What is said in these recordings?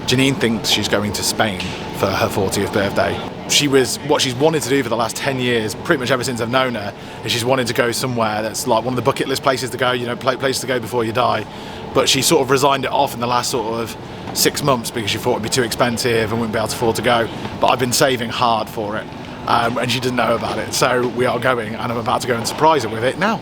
Janine thinks she's going to Spain for her 40th birthday. What she's wanted to do for the last 10 years, pretty much ever since I've known her, is she's wanted to go somewhere that's like one of the bucket list places to go, you know, places to go before you die. But she sort of resigned it off in the last sort of 6 months because she thought it'd be too expensive and wouldn't be able to afford to go. But I've been saving hard for it, and she didn't know about it. So we are going, and I'm about to go and surprise her with it now.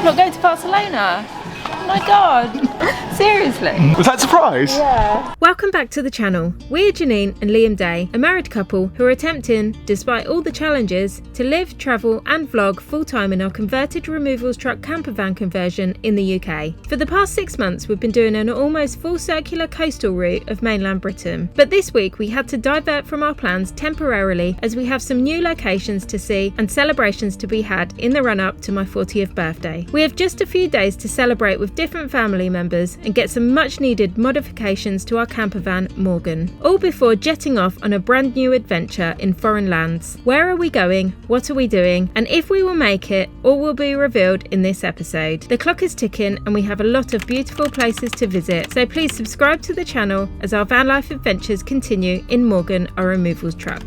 Not going to Barcelona? Oh my god, seriously? Was that a surprise? Yeah. Welcome back to the channel. We're Janine and Liam Day, a married couple who are attempting, despite all the challenges, to live, travel and vlog full-time in our converted removals truck campervan conversion in the UK. For the past 6 months we've been doing an almost full circular coastal route of mainland Britain. But this week we had to divert from our plans temporarily as we have some new locations to see and celebrations to be had in the run-up to my 40th birthday. We have just a few days to celebrate with different family members and get some much needed modifications to our campervan Morgan, all before jetting off on a brand new adventure in foreign lands. Where are we going? What are we doing? And if we will make it, all will be revealed in this episode. The clock is ticking and we have a lot of beautiful places to visit, so please subscribe to the channel as our van life adventures continue in Morgan, our removals truck.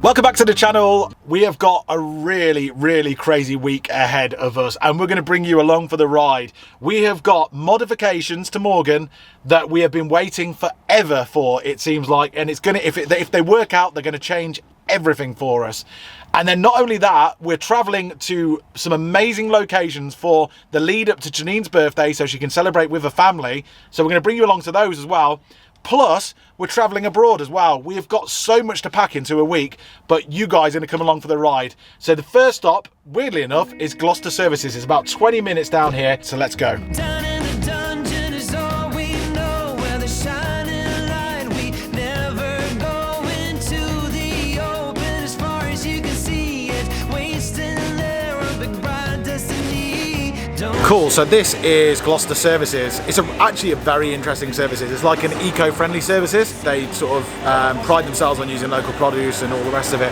Welcome back to the channel. We have got a really crazy week ahead of us, and we're going to bring you along for the ride. We have got modifications to Morgan that we have been waiting forever for, it seems like, and it's gonna, if they work out, they're going to change everything for us. And then not only that, we're traveling to some amazing locations for the lead up to Janine's birthday so she can celebrate with her family. So we're going to bring you along to those as well. Plus, we're travelling abroad as well. We have got so much to pack into a week, but you guys are going to come along for the ride. So the first stop, weirdly enough, is Gloucester Services. It's about 20 minutes down here, so let's go. Down in the dungeon is all we know, where the shining light, we never go into the open as far as you can see it, wasting there a big bright destiny. Cool, so this is Gloucester Services. It's actually a very interesting services. It's like an eco-friendly services. They sort of pride themselves on using local produce and all the rest of it.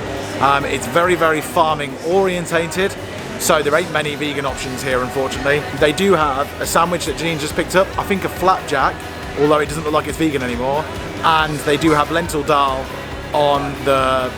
It's very farming orientated. So there ain't many vegan options here, unfortunately. They do have a sandwich that Janine just picked up, I think a flapjack, although it doesn't look like it's vegan anymore. And they do have lentil dal on the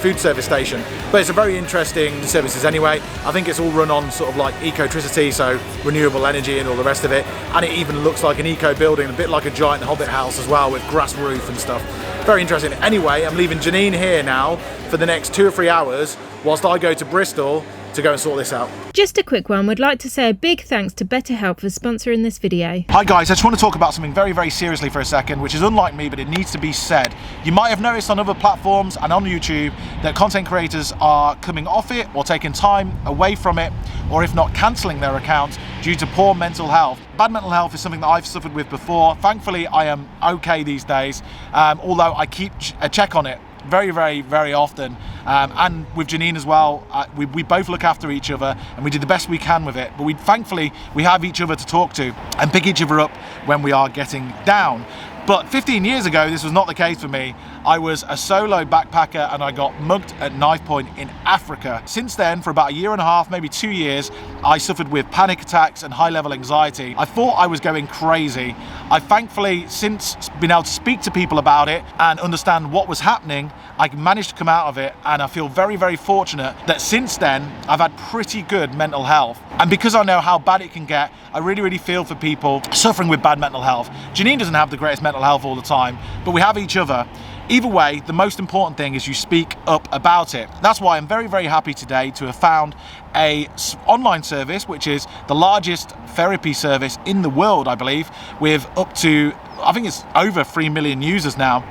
food service station. But it's a very interesting services anyway. I think it's all run on sort of like ecotricity, so renewable energy and all the rest of it. And it even looks like an eco building, a bit like a giant Hobbit house as well, with grass roof and stuff. Very interesting. Anyway, I'm leaving Janine here now for the next 2 or 3 hours whilst I go to Bristol to go and sort this out. Just a quick one, we'd like to say a big thanks to BetterHelp for sponsoring this video. Hi guys, I just want to talk about something very seriously for a second, which is unlike me, but it needs to be said. You might have noticed on other platforms and on YouTube that content creators are coming off it or taking time away from it, or if not cancelling their accounts due to poor mental health. Bad mental health is something that I've suffered with before. Thankfully, I am okay these days, although I keep a check on it very often, and with Janine as well. We both look after each other and we do the best we can with it, but thankfully we have each other to talk to and pick each other up when we are getting down. But 15 years ago, this was not the case for me. I was a solo backpacker and I got mugged at knife point in Africa. Since then, for about 1.5 years, maybe 2 years, I suffered with panic attacks and high-level anxiety. I thought I was going crazy. I've thankfully since been able to speak to people about it and understand what was happening. I managed to come out of it, and I feel very fortunate that since then I've had pretty good mental health. And because I know how bad it can get, I really feel for people suffering with bad mental health. Janine doesn't have the greatest mental health all the time, but we have each other. Either way, the most important thing is you speak up about it. That's why I'm very happy today to have found a online service, which is the largest therapy service in the world, I believe, with up to, I think it's over 3 million users now,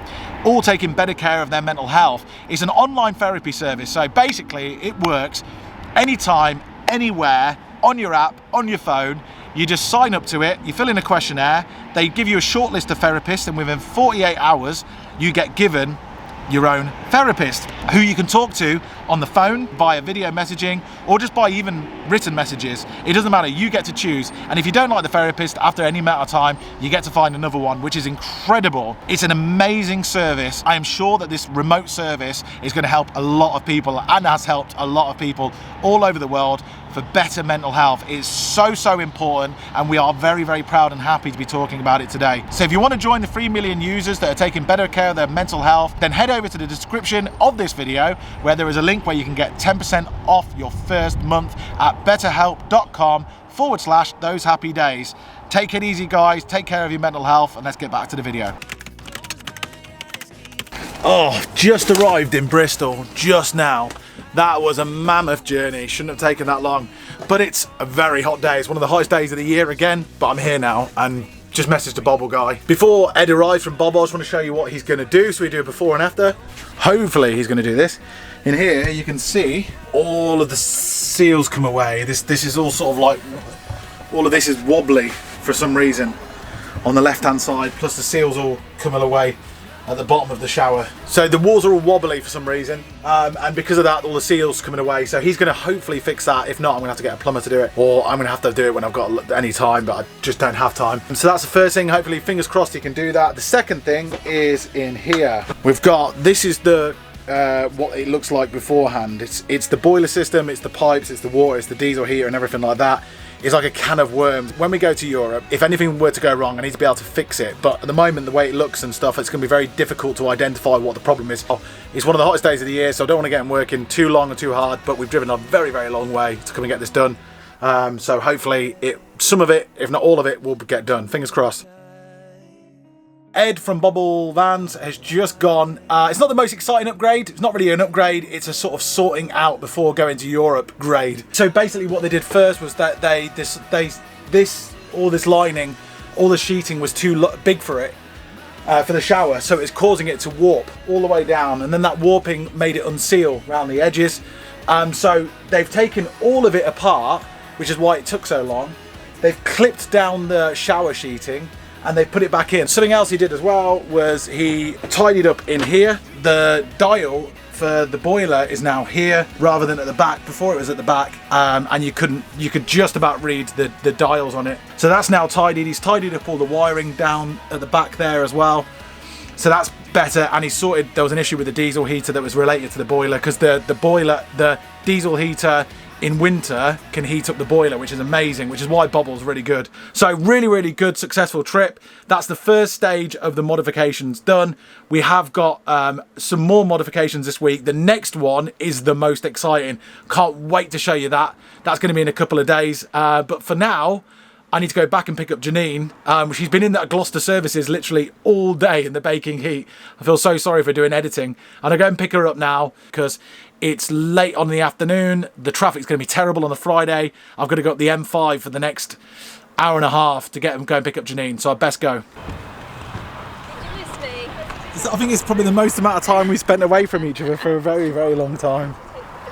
all taking better care of their mental health. It's an online therapy service, so basically it works anytime, anywhere, on your app, on your phone. You just sign up to it, you fill in a questionnaire, they give you a short list of therapists, and within 48 hours you get given your own therapist who you can talk to on the phone, via video messaging, or just by even written messages. It doesn't matter, you get to choose. And if you don't like the therapist, after any amount of time, you get to find another one, which is incredible. It's an amazing service. I am sure that this remote service is going to help a lot of people and has helped a lot of people all over the world. for better mental health. It's so important, and we are very, very proud and happy to be talking about it today. So if you want to join the 3 million users that are taking better care of their mental health, then head over to the description of this video where there is a link where you can get 10% off your first month at betterhelp.com/those happy days. Take it easy, guys, take care of your mental health, and let's get back to the video. Oh, just arrived in Bristol just now. That was a mammoth journey, shouldn't have taken that long. But it's a very hot day, it's one of the hottest days of the year again, but I'm here now and just messaged the Bobble guy. Before Ed arrives from Bobble, I just want to show you what he's going to do, so we do a before and after. Hopefully he's going to do this. In here you can see all of the seals come away. This is all sort of like, all of this is wobbly for some reason on the left hand side, plus the seals all come away at the bottom of the shower. So the walls are all wobbly for some reason, and because of that all the seals coming away. So he's going to hopefully fix that. If not, I'm going to have to get a plumber to do it, or I'm going to have to do it when I've got any time, but I just don't have time. And so that's the first thing. Hopefully, fingers crossed, he can do that. The second thing is in here. We've got, this is the what it looks like beforehand. It's the boiler system, it's the pipes, it's the water, it's the diesel heater and everything like that. It's like a can of worms. When we go to Europe, if anything were to go wrong, I need to be able to fix it. But at the moment, the way it looks and stuff, it's going to be very difficult to identify what the problem is. It's one of the hottest days of the year, so I don't want to get him working too long and too hard, but we've driven a very, very long way to come and get this done. So hopefully some of it, if not all of it, will get done. Fingers crossed. Ed from Bobble Vans has just gone. It's not the most exciting upgrade. It's not really an upgrade. It's a sort of sorting out before going to Europe grade. So basically what they did first was that all this lining, all the sheeting was too big for it, for the shower. So it's causing it to warp all the way down. And then that warping made it unseal around the edges. So they've taken all of it apart, which is why it took so long. They've clipped down the shower sheeting and they put it back in. Something else he did as well was he tidied up in here. The dial for the boiler is now here rather than at the back. Before it was at the back, and you could just about read the dials on it. So that's now tidied. He's tidied up all the wiring down at the back there as well. So that's better, and he sorted, there was an issue with the diesel heater that was related to the boiler, because the diesel heater in winter can heat up the boiler, which is amazing, which is why Bobble's really good. So really, really good, successful trip. That's the first stage of the modifications done. We have got some more modifications this week. The next one is the most exciting. Can't wait to show you that. That's going to be in a couple of days. But for now, I need to go back and pick up Janine. She's been in that Gloucester services literally all day in the baking heat. I feel so sorry for doing editing. And I go and pick her up now because it's late on in the afternoon. The traffic's going to be terrible on the Friday. I've got to go up the M5 for the next hour and a half to go and pick up Janine. So I best go. I think it's probably the most amount of time we spent away from each other for a very, very long time,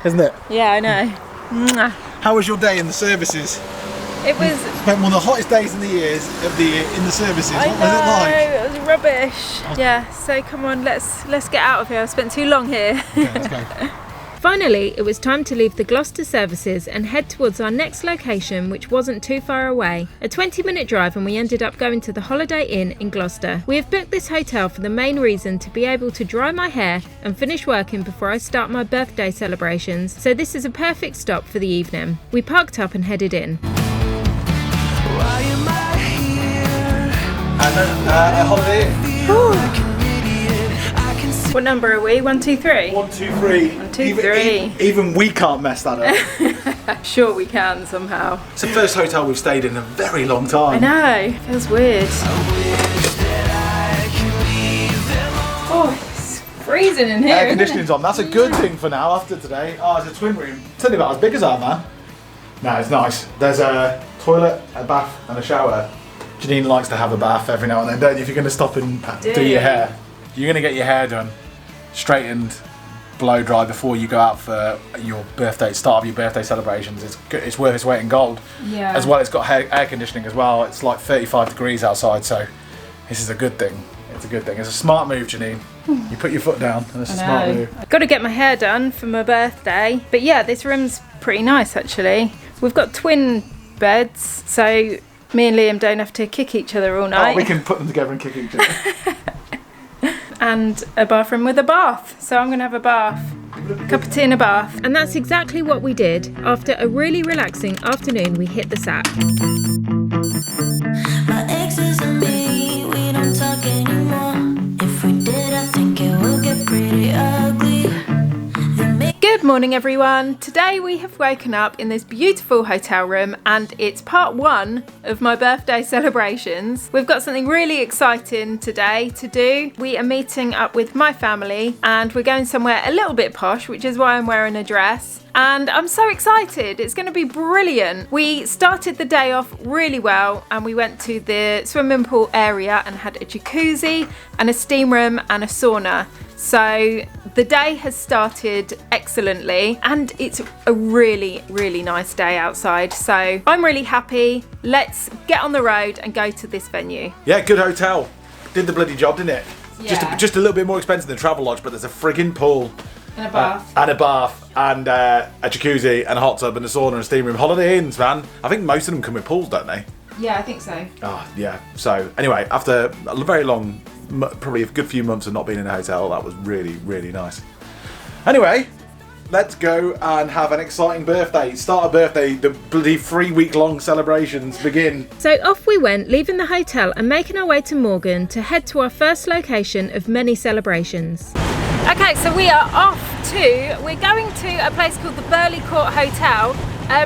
isn't it? Yeah, I know. Mwah. How was your day in the services? It was. Spent one of the hottest days in the years of the year in the services. I What was it like? know, it was rubbish. Yeah, so come on, let's get out of here. I've spent too long here. Okay, let's go. Finally, it was time to leave the Gloucester services and head towards our next location, which wasn't too far away. A 20-minute drive, and we ended up going to the Holiday Inn in Gloucester. We have booked this hotel for the main reason to be able to dry my hair and finish working before I start my birthday celebrations, so this is a perfect stop for the evening. We parked up and headed in. Why am I here? And Holiday Inn. What number are we? 1, 2, 3? 1, 2, 3. 1, 2, 3. Even we can't mess that up. Sure we can somehow. It's the first hotel we've stayed in a very long time. I know, feels weird. Oh, it's freezing in here. Air conditioning's on. That's a good thing for now after today. Oh, it's a twin room. It's only about as big as our man. No, it's nice. There's a toilet, a bath and a shower. Janine likes to have a bath every now and then, don't you? If you're going to stop and do your hair. You're going to get your hair done, straightened, blow dry before you go out for your birthday, start of your birthday celebrations. It's worth its weight in gold. Yeah. As well, it's got air conditioning as well. It's like 35 degrees outside, so this is a good thing. It's a good thing. It's a smart move, Janine. You put your foot down, and it's a smart move. I've got to get my hair done for my birthday. But yeah, this room's pretty nice actually. We've got twin beds, so me and Liam don't have to kick each other all night. Oh, we can put them together and kick each other. And a bathroom with a bath. So I'm going to have a bath Cup of tea and a bath. And that's exactly what we did. After a really relaxing afternoon, we hit the sack. My exes and me, we don't talk anymore. If we did, I think it will get pretty ugly. Good morning everyone. Today we have woken up in this beautiful hotel room and it's part 1 of my birthday celebrations. We've got something really exciting today to do. We are meeting up with my family and we're going somewhere a little bit posh, which is why I'm wearing a dress. And I'm so excited, it's going to be brilliant. We started the day off really well and we went to the swimming pool area and had a jacuzzi and a steam room and a sauna. So the day has started excellently and it's a really, really nice day outside. So I'm really happy. Let's get on the road and go to this venue. Yeah, good hotel. Did the bloody job, didn't it? Yeah. Just a little bit more expensive than Travelodge, but there's a friggin' pool. And a bath. And a jacuzzi and a hot tub and a sauna and a steam room. Holiday Inns, man. I think most of them come with pools, don't they? Yeah, I think so. Oh, yeah. So, anyway, after a very long, probably a good few months of not being in a hotel, that was really, really nice. Anyway, let's go and have an exciting birthday. Start a birthday, the bloody 3-week-long celebrations begin. So off we went, leaving the hotel and making our way to Morgan to head to our first location of many celebrations. Okay, so we're going to a place called the Burleigh Court Hotel.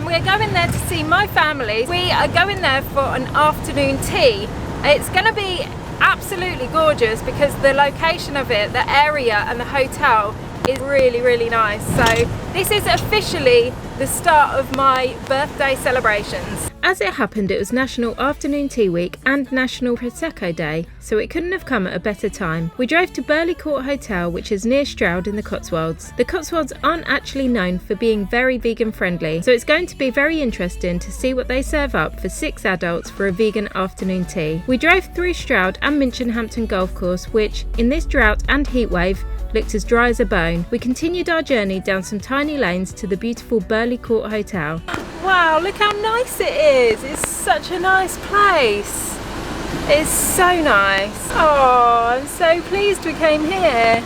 We're going there to see my family. We are going there for an afternoon tea. It's going to be absolutely gorgeous because the location of it, the area and the hotel is really, really nice. So this is officially the start of my birthday celebrations. As it happened, it was National Afternoon Tea Week and National Prosecco Day, so it couldn't have come at a better time. We drove to Burleigh Court Hotel, which is near Stroud in the Cotswolds. The Cotswolds aren't actually known for being very vegan friendly, so it's going to be very interesting to see what they serve up for 6 adults for a vegan afternoon tea. We drove through Stroud and Minchinhampton Golf Course, which, in this drought and heatwave, looked as dry as a bone. We continued our journey down some tiny lanes to the beautiful Burleigh Court Hotel. Wow, look how nice it is. It's such a nice place. It's so nice. Oh, I'm so pleased we came here.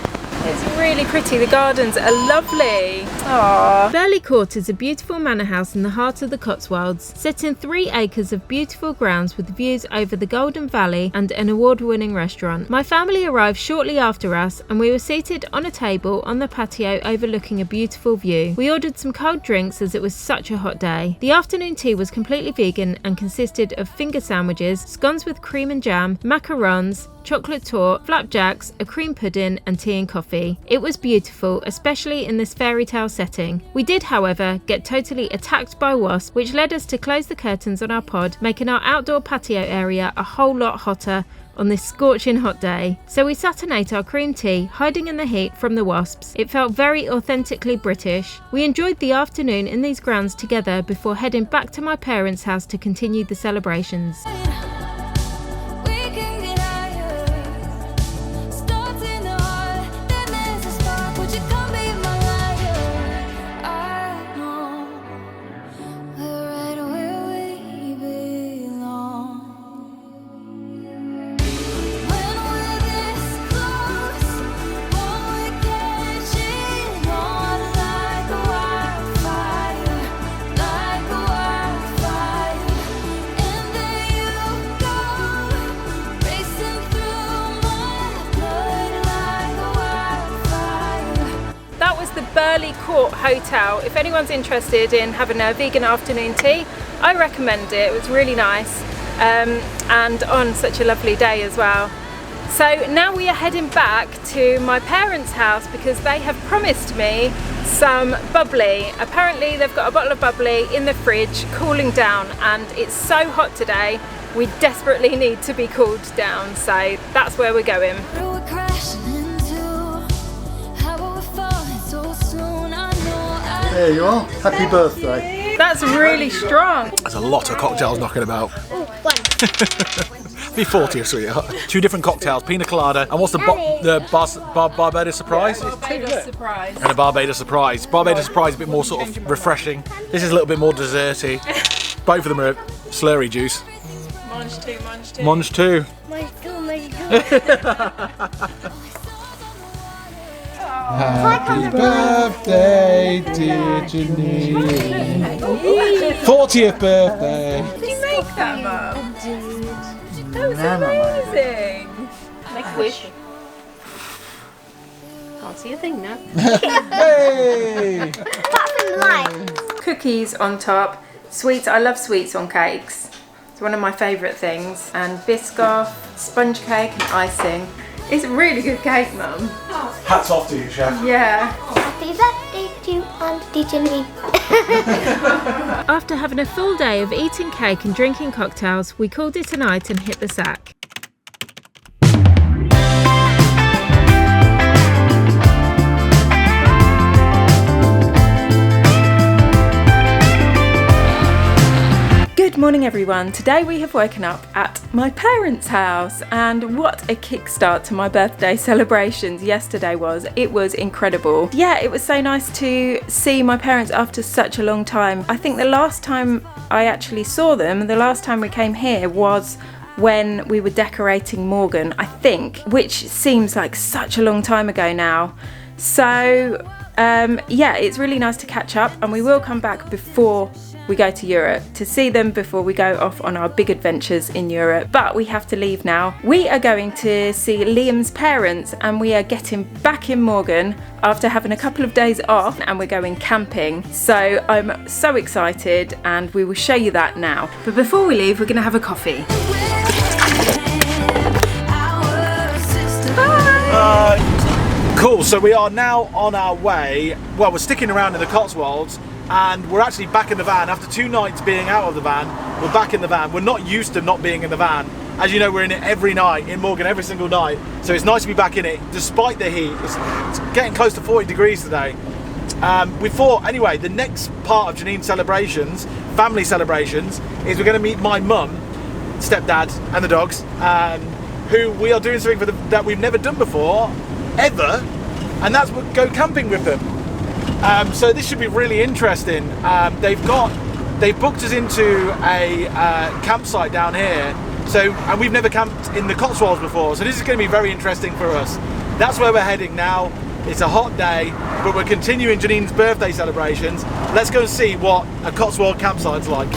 It's really pretty. The gardens are lovely. Oh. Burleigh Court is a beautiful manor house in the heart of the Cotswolds, set in 3 acres of beautiful grounds with views over the Golden Valley and an award-winning restaurant. My family arrived shortly after us and we were seated on a table on the patio overlooking a beautiful view. We ordered some cold drinks as it was such a hot day. The afternoon tea was completely vegan and consisted of finger sandwiches, scones with cream and jam, macarons, chocolate torte, flapjacks, a cream pudding and tea and coffee. It was beautiful, especially in this fairy tale setting. We did, however, get totally attacked by wasps, which led us to close the curtains on our pod, making our outdoor patio area a whole lot hotter on this scorching hot day. So we sat and ate our cream tea, hiding in the heat from the wasps. It felt very authentically British. We enjoyed the afternoon in these grounds together before heading back to my parents' house to continue the celebrations. Burleigh Court Hotel. If anyone's interested in having a vegan afternoon tea, I recommend it. It was really nice and on such a lovely day as well. So now we are heading back to my parents' house because they have promised me some bubbly. Apparently they've got a bottle of bubbly in the fridge cooling down and it's so hot today we desperately need to be cooled down, so that's where we're going. There you are. Happy birthday. That's really strong. There's a lot of cocktails knocking about. Oh, one. Be 40, sweetheart. 2 different cocktails, pina colada, and what's the Barbados surprise? Barbados surprise. And a Barbados surprise. Barbados surprise is a bit more sort of refreshing. This is a little bit more desserty. Both of them are slurry juice. Mange two, mange two. Mange two. My God. Oh, Happy birthday, dear Janine. 40th birthday. Did you make that, Mum? That was amazing. Make a wish. Can't see a thing now. Hey! Cookies on top. Sweets, I love sweets on cakes. It's one of my favourite things. And Biscoff, sponge cake and icing. It's a really good cake, Mum. Hats off to you, Chef. Yeah. Happy birthday to you, Auntie Janine. After having a full day of eating cake and drinking cocktails, we called it a night and hit the sack. Good morning everyone. Today we have woken up at my parents' house and what a kickstart to my birthday celebrations yesterday was. It was incredible. Yeah, it was so nice to see my parents after such a long time. I think the last time I actually saw them, the last time we came here was when we were decorating Morgan, I think, which seems like such a long time ago now. So yeah, it's really nice to catch up and we will come back before we go to Europe to see them before we go off on our big adventures in Europe. But we have to leave now. We are going to see Liam's parents and we are getting back in Morgan after having a couple of days off and we're going camping. So I'm so excited and we will show you that now. But before we leave, we're going to have a coffee. Cool, so we are now on our way. Well, we're sticking around in the Cotswolds and we're actually back in the van. After 2 nights being out of the van, we're back in the van. We're not used to not being in the van. As you know, we're in it every night, in Morgan, every single night. So it's nice to be back in it, despite the heat. It's getting close to 40 degrees today. We thought, anyway, the next part of Janine's celebrations, family celebrations, is we're going to meet my mum, stepdad, and the dogs, who we are doing something for that we've never done before, ever, and that's go camping with them. So this should be really interesting. They've booked us into a campsite down here. So, and we've never camped in the Cotswolds before. So this is going to be very interesting for us. That's where we're heading now. It's a hot day, but we're continuing Janine's birthday celebrations. Let's go and see what a Cotswold campsite's like.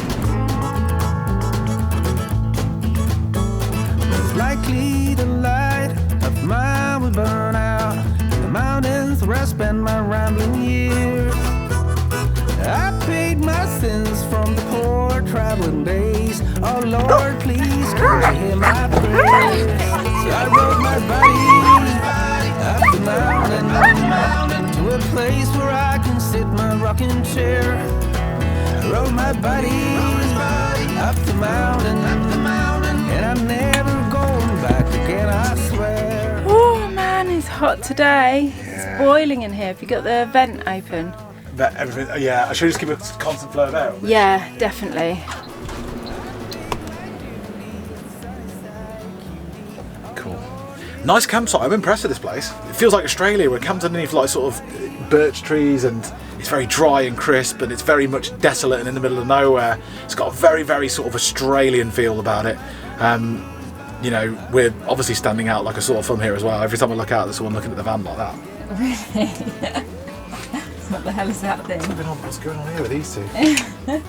It's likely the light of mine will burn out in the mountains where I spend my rambling years. I paid my sins from the poor traveling days. Oh Lord, please can you hear my prayers? So I rode my body up the mountain to a place where I can sit my rocking chair. I rode my body up the mountain, and I'm never going back again, I swear. Oh man, it's hot today. It's boiling in here. Have you got the vent open? Everything, yeah, I should just keep a constant flow of air. Yeah, definitely. Cool. Nice campsite. I'm impressed with this place. It feels like Australia. We're camped underneath like sort of birch trees and it's very dry and crisp and it's very much desolate and in the middle of nowhere. It's got a very, very sort of Australian feel about it. You know, we're obviously standing out like a sore thumb here as well. Every time I look out, there's someone looking at the van like that. Really? What the hell is that thing? What's going on here with these two?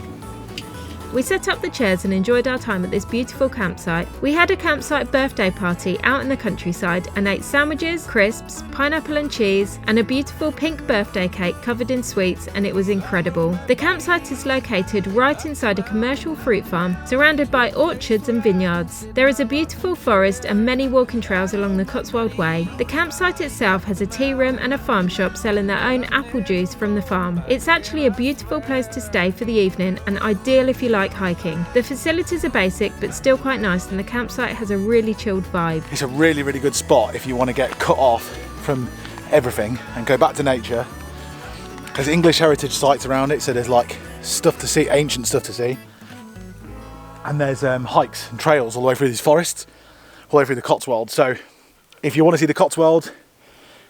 We set up the chairs and enjoyed our time at this beautiful campsite. We had a campsite birthday party out in the countryside and ate sandwiches, crisps, pineapple and cheese, and a beautiful pink birthday cake covered in sweets, and it was incredible. The campsite is located right inside a commercial fruit farm, surrounded by orchards and vineyards. There is a beautiful forest and many walking trails along the Cotswold Way. The campsite itself has a tea room and a farm shop selling their own apple juice from the farm. It's actually a beautiful place to stay for the evening and ideal if you like hiking. The facilities are basic but still quite nice, and the campsite has a really chilled vibe. It's a really, really good spot if you want to get cut off from everything and go back to nature. There's English heritage sites around it, so there's like stuff to see, ancient stuff to see. And there's hikes and trails all the way through these forests, all the way through the Cotswolds. So if you want to see the Cotswolds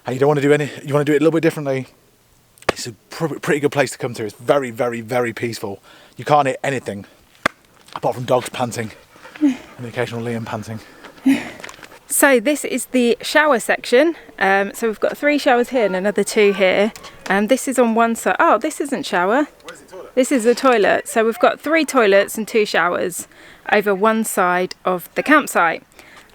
and you don't want to do you want to do it a little bit differently, it's a pretty good place to come to. It's very, very, very peaceful. You can't hear anything apart from dogs panting and the occasional Liam panting. So this is the shower section. So we've got 3 showers here and another 2 here. This is on one side. Oh, this isn't shower. Where's the toilet? This is a toilet. So we've got 3 toilets and 2 showers over one side of the campsite.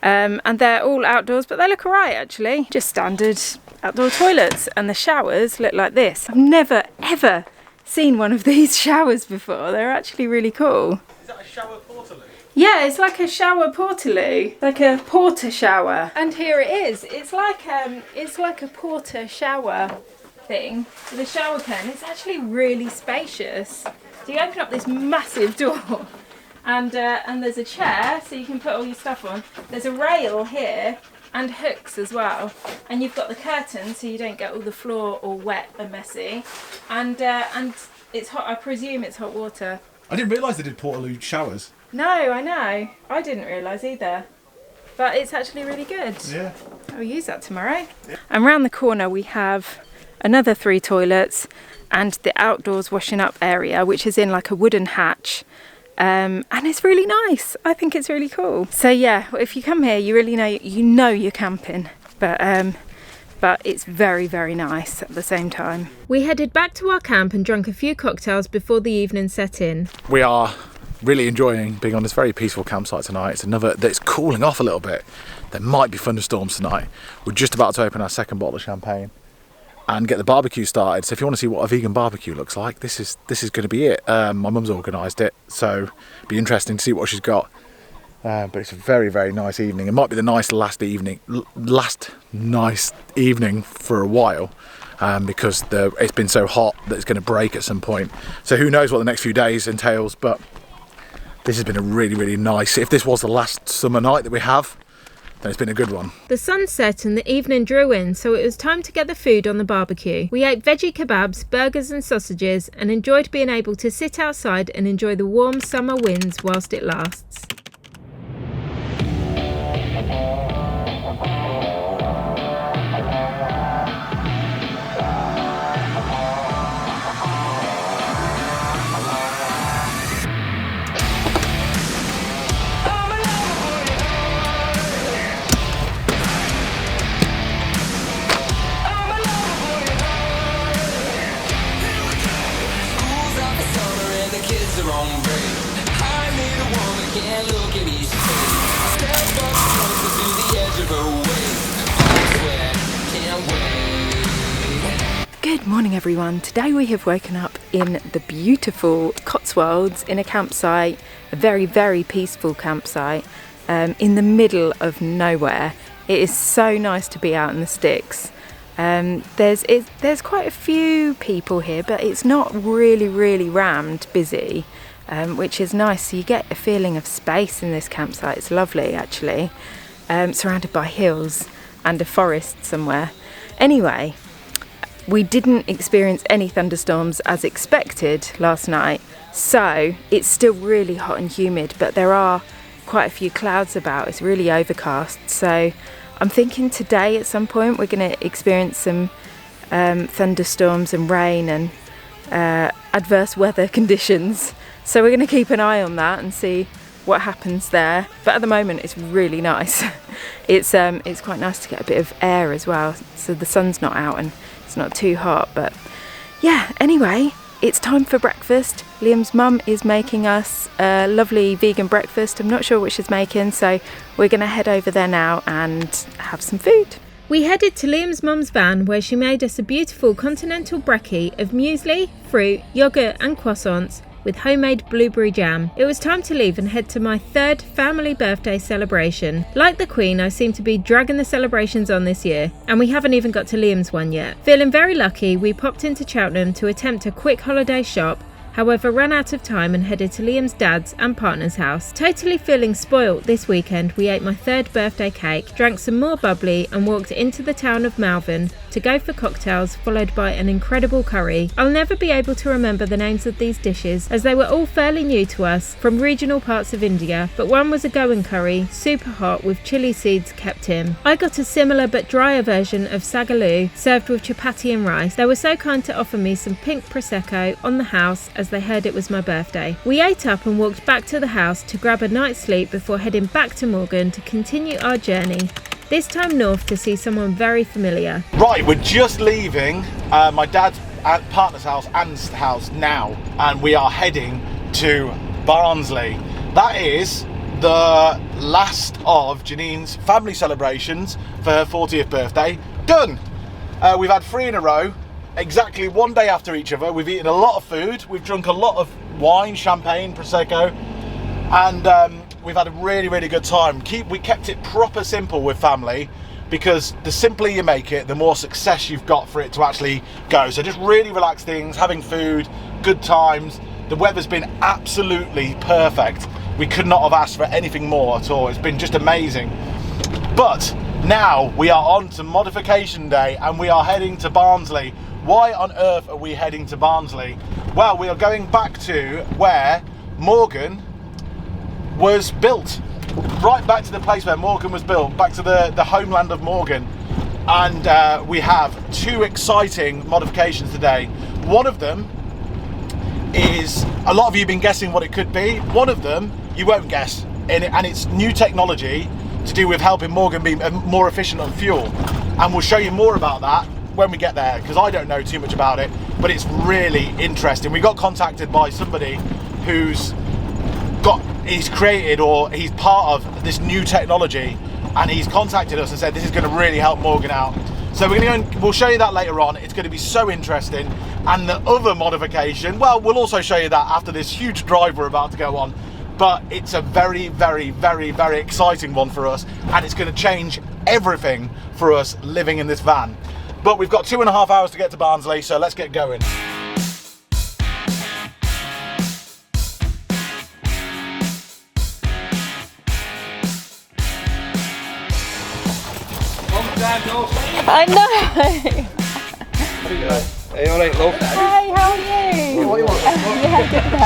And they're all outdoors, but they look alright actually. Just standard outdoor toilets. And the showers look like this. I've never ever seen one of these showers before. They're actually really cool. Is that a shower portaloo? Yeah, it's like a shower portaloo, like a porter shower. And here it is. It's like a porter shower thing with a shower pen. It's actually really spacious. So you open up this massive door, and there's a chair so you can put all your stuff on. There's a rail here and hooks as well. And you've got the curtain so you don't get all the floor all wet and messy. And it's hot. I presume it's hot water. I didn't realise they did portaloo showers. No, I know. I didn't realise either. But it's actually really good. Yeah. I'll use that tomorrow. Yeah. And round the corner we have another 3 toilets and the outdoors washing up area, which is in like a wooden hatch. And it's really nice. I think it's really cool. So yeah, if you come here, you really know you're camping. But it's very, very nice at the same time. We headed back to our camp and drank a few cocktails before the evening set in. We are really enjoying being on this very peaceful campsite tonight. It's another that's cooling off a little bit. There might be thunderstorms tonight. We're just about to open our second bottle of champagne and get the barbecue started. So if you want to see what a vegan barbecue looks like, this is going to be it. My mum's organised it, so it'll be interesting to see what she's got. But it's a very, very nice evening. It might be the last nice evening for a while, because it's been so hot that it's going to break at some point. So who knows what the next few days entails, but this has been a really, really nice. If this was the last summer night that we have, then it's been a good one. The sun set and the evening drew in, so it was time to get the food on the barbecue. We ate veggie kebabs, burgers and sausages, and enjoyed being able to sit outside and enjoy the warm summer winds whilst it lasts. Good morning everyone. Today we have woken up in the beautiful Cotswolds in a campsite, a very, very peaceful campsite in the middle of nowhere. It is so nice to be out in the sticks. There's quite a few people here, but it's not really rammed busy, which is nice. So you get a feeling of space in this campsite. It's lovely actually, surrounded by hills and a forest somewhere. Anyway, we didn't experience any thunderstorms as expected last night, so it's still really hot and humid, but there are quite a few clouds about. It's really overcast, so I'm thinking today at some point we're going to experience some thunderstorms and rain and adverse weather conditions, so we're going to keep an eye on that and see what happens there. But at the moment it's really nice. It's quite nice to get a bit of air as well, so the sun's not out and it's not too hot. But yeah, anyway, it's time for breakfast. Liam's mum is making us a lovely vegan breakfast. I'm not sure what she's making, so we're going to head over there now and have some food. We headed to Liam's mum's van where she made us a beautiful continental brekkie of muesli, fruit, yoghurt and croissants with homemade blueberry jam. It was time to leave and head to my 3rd family birthday celebration. Like the Queen, I seem to be dragging the celebrations on this year, and we haven't even got to Liam's one yet. Feeling very lucky, we popped into Cheltenham to attempt a quick holiday shop, however ran out of time and headed to Liam's dad's and partner's house. Totally feeling spoilt this weekend, we ate my 3rd birthday cake, drank some more bubbly and walked into the town of Malvern to go for cocktails, followed by an incredible curry. I'll never be able to remember the names of these dishes as they were all fairly new to us from regional parts of India, but one was a Goan curry, super hot with chilli seeds kept in. I got a similar but drier version of sagaloo served with chapati and rice. They were so kind to offer me some pink prosecco on the house as they heard it was my birthday. We ate up and walked back to the house to grab a night's sleep before heading back to Morgan to continue our journey this time north to see someone very familiar. Right, we're just leaving my dad's partner's house, Anne's house now, and we are heading to Barnsley. That is the last of Janine's family celebrations for her 40th birthday. Done! We've had 3 in a row, exactly one day after each other. We've eaten a lot of food, we've drunk a lot of wine, champagne, Prosecco, and we've had a really, really good time. We kept it proper simple with family, because the simpler you make it, the more success you've got for it to actually go. So just really relaxed things, having food, good times. The weather's been absolutely perfect. We could not have asked for anything more at all. It's been just amazing. But now we are on to modification day and we are heading to Barnsley. Why on earth are we heading to Barnsley? Well, we are going back to where Morgan was built. Right back to the place where Morgan was built, back to the homeland of Morgan. And we have 2 exciting modifications today. One of them is, a lot of you have been guessing what it could be. One of them, you won't guess, and it's new technology to do with helping Morgan be more efficient on fuel. And we'll show you more about that when we get there, because I don't know too much about it, but it's really interesting. We got contacted by somebody he's created, or he's part of this new technology, and he's contacted us and said this is going to really help Morgan out. So we'll show you that later on. It's going to be so interesting. And the other modification, well, we'll also show you that after this huge drive we're about to go on. But it's a very, very, very, very exciting one for us, and it's going to change everything for us living in this van. But we've got 2.5 hours to get to Barnsley, so let's get going. I know. Hey, all right, love. Hey, how are you?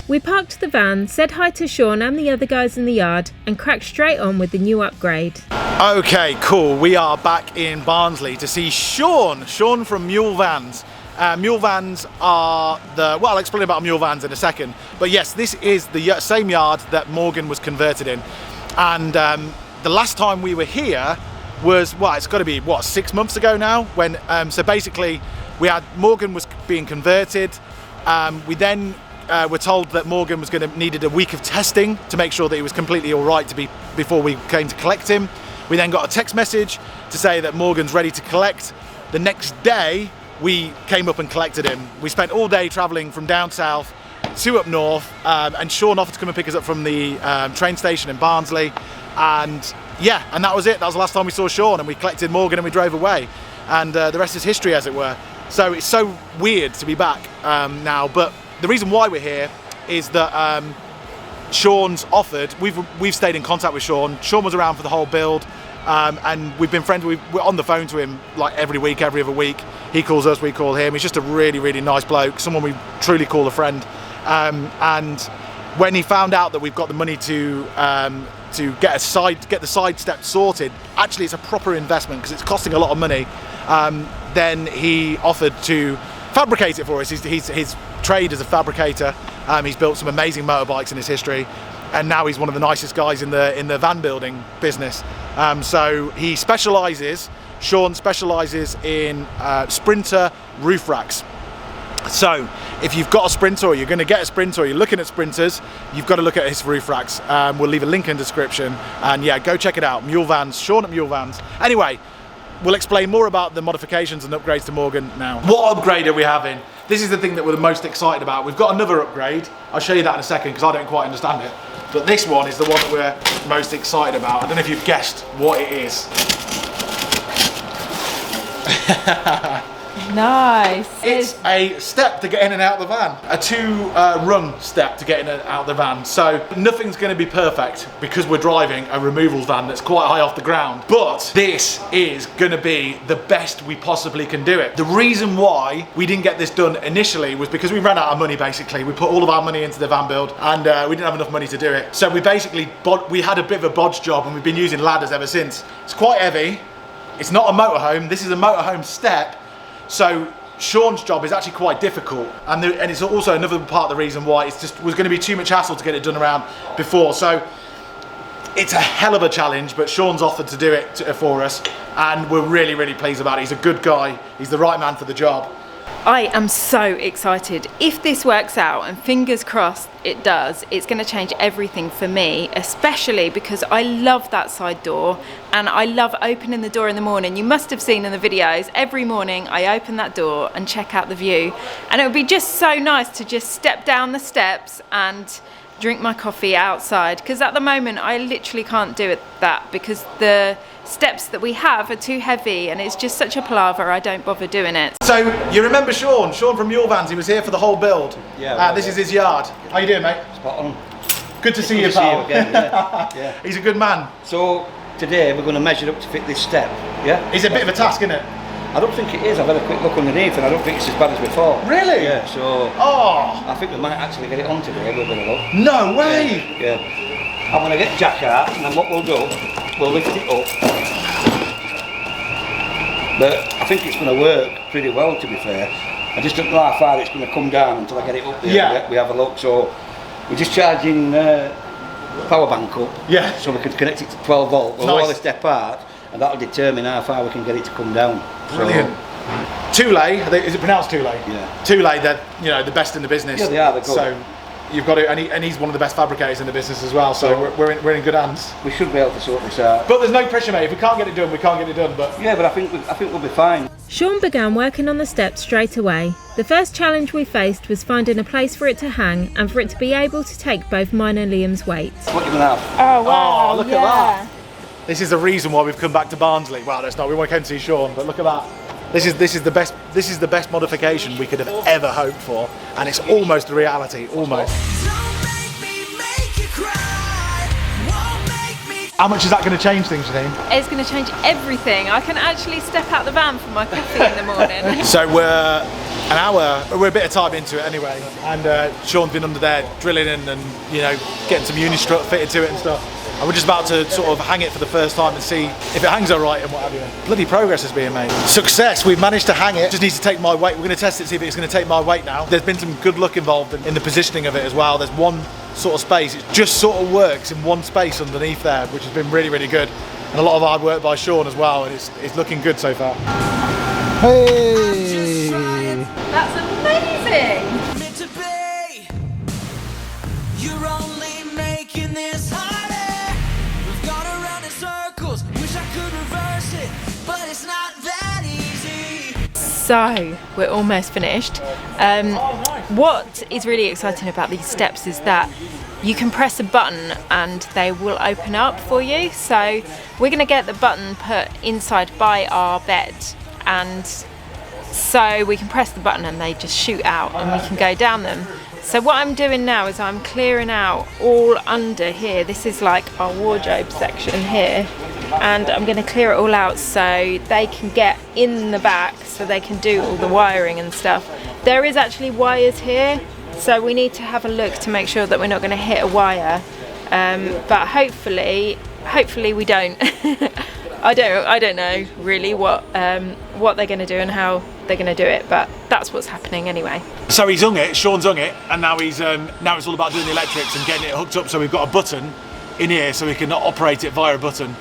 We parked the van, said hi to Shaun and the other guys in the yard, and cracked straight on with the new upgrade. Okay, cool. We are back in Barnsley to see Shaun from Mule Vans. Mule Vans are well, I'll explain about Mule Vans in a second. But yes, this is the same yard that Morgan was converted in. And the last time we were here was, well, it's got to be, 6 months ago now, when, so basically, Morgan was being converted. We then were told that Morgan was needed a week of testing to make sure that he was completely all right before we came to collect him. We then got a text message to say that Morgan's ready to collect. The next day, we came up and collected him. We spent all day traveling from down south to up north, and Shaun offered to come and pick us up from the train station in Barnsley. And yeah, and that was it. That was the last time we saw Shaun, and we collected Morgan and we drove away. And the rest is history, as it were. So it's so weird to be back now, but the reason why we're here is that Shaun's offered, we've stayed in contact with Shaun. Shaun was around for the whole build, and we've been friends. We're on the phone to him like every week, every other week. He calls us, we call him. He's just a really, really nice bloke, someone we truly call a friend. And when he found out that we've got the money to get the side step sorted, actually it's a proper investment because it's costing a lot of money. Then he offered to fabricate it for us. His trade as a fabricator. He's built some amazing motorbikes in his history, and now he's one of the nicest guys in the van building business. So Shaun specialises in Sprinter roof racks. So if you've got a Sprinter, or you're going to get a Sprinter, or you're looking at Sprinters, you've got to look at his roof racks. We'll leave a link in the description, and yeah, go check it out. Mule Vans, Shaun at Mule Vans. Anyway, we'll explain more about the modifications and upgrades to Morgan now. What upgrade are we having? This is the thing that we're the most excited about. We've got another upgrade. I'll show you that in a second because I don't quite understand it. But this one is the one that we're most excited about. I don't know if you've guessed what it is. Nice. It's a step to get in and out of the van. A 2-rung step to get in and out of the van. So nothing's going to be perfect because we're driving a removals van that's quite high off the ground. But this is going to be the best we possibly can do it. The reason why we didn't get this done initially was because we ran out of money, basically. We put all of our money into the van build, and we didn't have enough money to do it. So we had a bit of a bodge job, and we've been using ladders ever since. It's quite heavy. It's not a motorhome. This is a motorhome step. So Shaun's job is actually quite difficult, and it's also another part of the reason why it was going to be too much hassle to get it done around before. So It's a hell of a challenge, but Shaun's offered to do it for us, and we're really, really pleased about it. He's a good guy. He's the right man for the job. I am so excited. If this works out, and fingers crossed it does, it's going to change everything for me, especially because I love that side door and I love opening the door in the morning. You must have seen in the videos, every morning I open that door and check out the view, and it would be just so nice to just step down the steps and drink my coffee outside, because at the moment I literally can't do that because the steps that we have are too heavy and it's just such a palaver, I don't bother doing it. So you remember Shaun from Mule Vans? He was here for the whole build. Yeah. This is his yard. How you doing, mate? Spot on. Good to see you, Good to see pal. you again, yeah. He's a good man. So today we're going to measure up to fit this step. Yeah. It's a bit of a task, isn't it? I don't think it is. I've had a quick look underneath and I don't think it's as bad as before. Really? Yeah. So Oh, I think we might actually get it on today with a bit of luck. no way. Yeah. I'm going to get Jack out, and then what we'll do, we'll lift it up. But I think it's going to work pretty well, to be fair. I just don't know how far it's going to come down until I get it up there. Yeah. We have a look. So we're just charging power bank up. Yeah. So we can connect it to 12 volt. We'll Nice. all step out, and that'll determine how far we can get it to come down. Brilliant. Thule, is it pronounced Thule? Yeah. Thule, they're the best in the business. Yeah, they are, they're good. So you've got it, and he's one of the best fabricators in the business as well. So we're in good hands. We should be able to sort this out. But there's no pressure, mate. If we can't get it done, we can't get it done. But Yeah, but I think we'll be fine. Sean began working on the steps straight away. The first challenge we faced was finding a place for it to hang and for it to be able to take both mine and Liam's weight. What you gonna have? Oh wow, Oh, look at that. This is the reason why we've come back to Barnsley. Well, that's not. We came to see Shaun, but look at that. This is the best. This is the best modification we could have ever hoped for, and it's almost a reality. Almost. How much is that going to change things, Janine? It's going to change everything. I can actually step out the van for my coffee in the morning. So we're an hour. We're a bit of time into it anyway, and Shaun's been under there drilling in and getting some unistrut fitted to it and stuff. And we're just about to sort of hang it for the first time and see if it hangs all right and what have you. Bloody progress is being made. Success, we've managed to hang it. Just needs to take my weight. We're going to test it, see if it's going to take my weight now. There's been some good luck involved in the positioning of it as well. There's one sort of space. It just sort of works in one space underneath there, which has been really, really good. And a lot of hard work by Shaun as well, and it's looking good so far. Hey! That's amazing! Meant to be. You're only making this harder. We've gone around in circles. Wish I could reverse it, but it's not that easy. So, we're almost finished. What is really exciting about these steps is that you can press a button and they will open up for you. So we're going to get the button put inside by our bed, and so we can press the button and they just shoot out and we can go down them. So what I'm doing now is I'm clearing out all under here. This is like our wardrobe section here, and I'm going to clear it all out so they can get in the back, so they can do all the wiring and stuff. There is actually wires here, so we need to have a look to make sure that we're not going to hit a wire, but hopefully we don't. I don't know really what they're going to do and how they're going to do it, but that's what's happening anyway. So he's hung it, Shaun's hung it, and now it's all about doing the electrics and getting it hooked up. So we've got a button in here, so we can operate it via a button.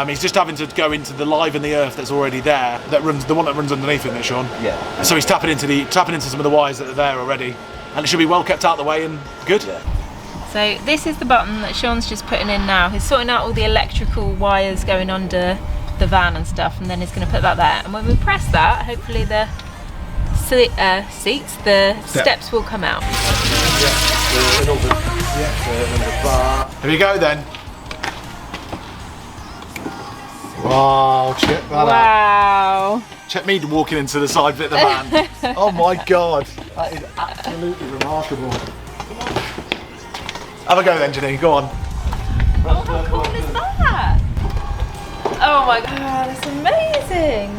He's just having to go into the live in the earth that's already there, the one that runs underneath it, Shaun. Yeah. So he's tapping into some of the wires that are there already, and it should be well kept out of the way and good. Yeah. So this is the button that Shaun's just putting in now. He's sorting out all the electrical wires going under the van and stuff, and then he's going to put that there. And when we press that, hopefully the steps will come out. Here we go then. Wow, check that out. Wow. Check me walking into the side bit of the van. Oh my God, that is absolutely remarkable. Have a go then, Janine, go on. Oh, how cool is that? Oh my God, that's amazing.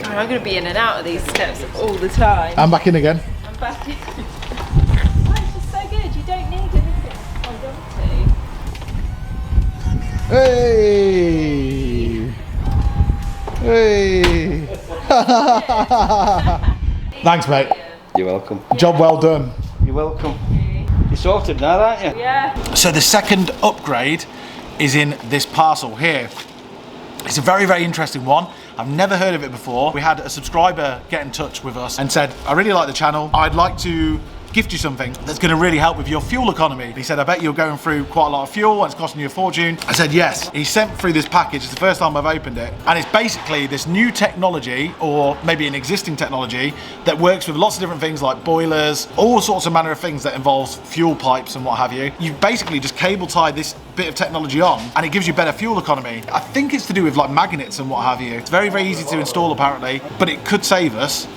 God, I'm going to be in and out of these steps all the time. I'm back in again. I'm back in. Oh, it's just so good, you don't need anything to hold on to. Hey! Hey! Thanks, mate. You're welcome. Job well done. You're welcome. You're sorted now, aren't you? Yeah. So the second upgrade is in this parcel here. It's a very, very interesting one. I've never heard of it before. We had a subscriber get in touch with us and said, I really like the channel. I'd like to gift you something that's going to really help with your fuel economy. He said, I bet you're going through quite a lot of fuel and it's costing you a fortune. I said, yes. He sent through this package. It's the first time I've opened it. And it's basically this new technology, or maybe an existing technology, that works with lots of different things like boilers, all sorts of manner of things that involves fuel pipes and what have you. You basically just cable tie this bit of technology on and it gives you better fuel economy. I think it's to do with like magnets and what have you. It's very, very easy to install apparently, but it could save us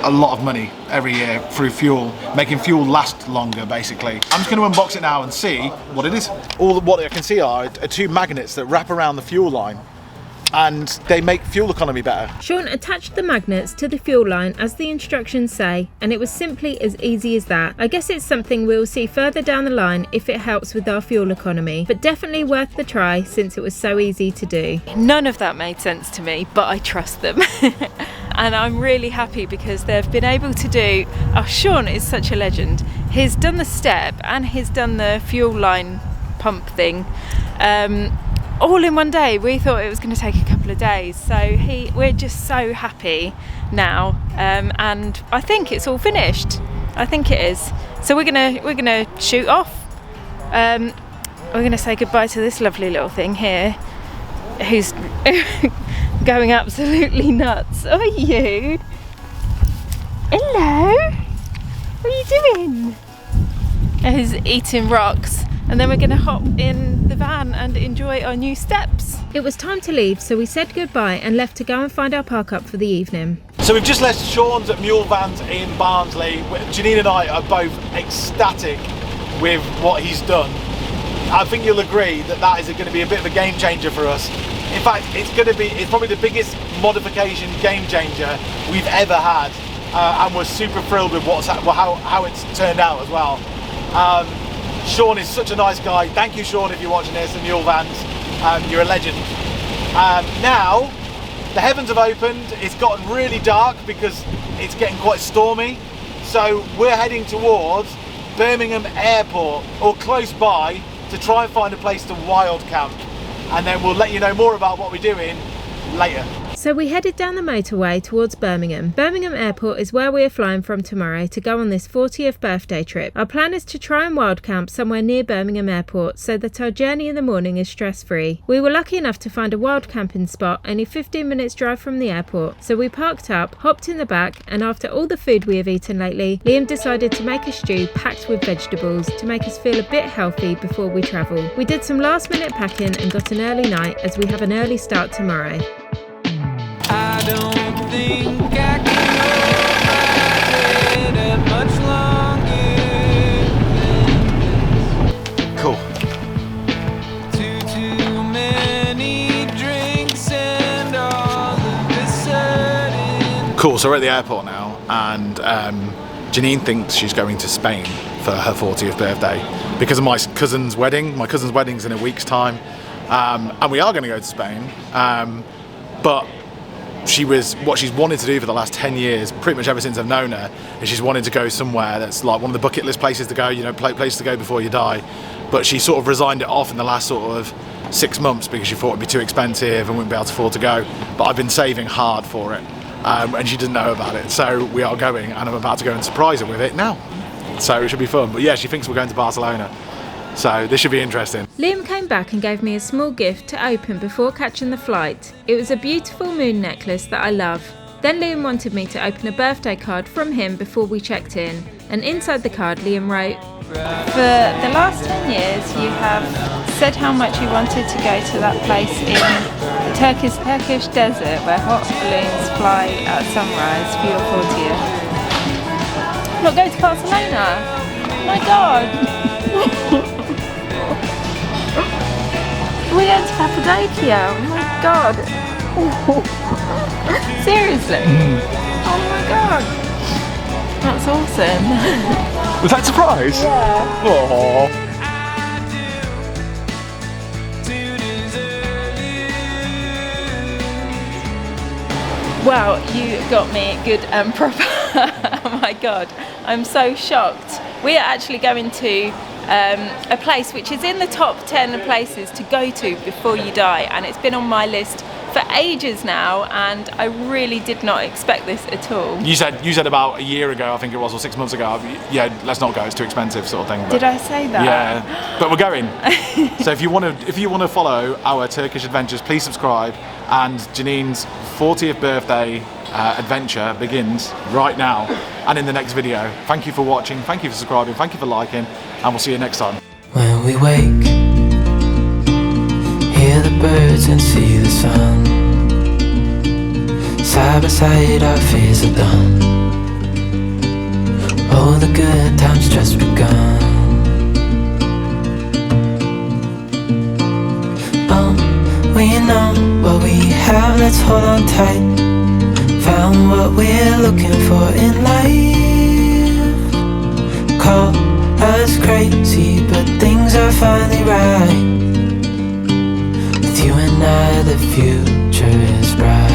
a lot of money every year through fuel, making fuel last longer basically. I'm just going to unbox it now and see what it is. All what I can see are two magnets that wrap around the fuel line and they make fuel economy better. Shaun attached the magnets to the fuel line as the instructions say, and it was simply as easy as that. I guess it's something we'll see further down the line if it helps with our fuel economy, but definitely worth the try since it was so easy to do. None of that made sense to me, but I trust them. And I'm really happy because they've been able to do, Shaun is such a legend. He's done the step and he's done the fuel line pump thing. All in one day. We thought it was going to take a couple of days, so we're just so happy now, and I think it's all finished. I think it is. So we're gonna shoot off. We're gonna say goodbye to this lovely little thing here, who's going absolutely nuts. Are you? Hello. What are you doing? Who's eating rocks. And then we're going to hop in the van and enjoy our new steps. It was time to leave, so we said goodbye and left to go and find our park up for the evening. So we've just left Shaun's at Mule Vans in Barnsley. Janine and I are both ecstatic with what he's done. I think you'll agree that that is going to be a bit of a game changer for us. In fact, it's probably the biggest modification game changer we've ever had, and we're super thrilled with how it's turned out as well. Shaun is such a nice guy. Thank you, Shaun, if you're watching this, and Mule Vans. You're a legend. Now, the heavens have opened. It's gotten really dark because it's getting quite stormy. So we're heading towards Birmingham Airport or close by to try and find a place to wild camp. And then we'll let you know more about what we're doing later. So we headed down the motorway towards Birmingham. Birmingham Airport is where we are flying from tomorrow to go on this 40th birthday trip. Our plan is to try and wild camp somewhere near Birmingham Airport so that our journey in the morning is stress-free. We were lucky enough to find a wild camping spot only 15 minutes drive from the airport, so we parked up, hopped in the back, and after all the food we have eaten lately, Liam decided to make a stew packed with vegetables to make us feel a bit healthy before we travel. We did some last-minute packing and got an early night as we have an early start tomorrow. I don't think I can hold my head much longer. Cool. Too many drinks and all of a sudden. Cool, so we're at the airport now, and Janine thinks she's going to Spain for her 40th birthday because of my cousin's wedding. My cousin's wedding's in a week's time, and we are going to go to Spain, but what she's wanted to do for the last 10 years, pretty much ever since I've known her, is she's wanted to go somewhere that's like one of the bucket list places to go, you know, places to go before you die. But she sort of resigned it off in the last sort of 6 months because she thought it'd be too expensive and wouldn't be able to afford to go. But I've been saving hard for it, and she didn't know about it. So we are going, and I'm about to go and surprise her with it now. So it should be fun. But yeah, she thinks we're going to Barcelona. So this should be interesting. Liam came back and gave me a small gift to open before catching the flight. It was a beautiful moon necklace that I love. Then Liam wanted me to open a birthday card from him before we checked in. And inside the card Liam wrote, For the last 10 years you have said how much you wanted to go to that place in the Turkish desert where hot balloons fly at sunrise for your 40th. Look, go to Barcelona! My God! We're going to Cappadocia, oh my God. Seriously? Oh my God. That's awesome. Was that a surprise? Yeah. Aww. Wow, you got me good and proper. Oh my God, I'm so shocked. We are actually going to a place which is in the top 10 places to go to before you die, and it's been on my list for ages now, and I really did not expect this at all. You said about a year ago, I think it was, or 6 months ago, yeah, let's not go, it's too expensive, sort of thing. But, did I say that? Yeah, but we're going. So if you want to follow our Turkish adventures, please subscribe. And Janine's 40th birthday adventure begins right now and in the next video. Thank you for watching, thank you for subscribing, thank you for liking, and we'll see you next time. When we wake, hear the birds and see the sun. Side by side our fears are done. All the good times just begun. We know what we have, let's hold on tight. Found what we're looking for in life. Call us crazy, but things are finally right. With you and I, the future is bright.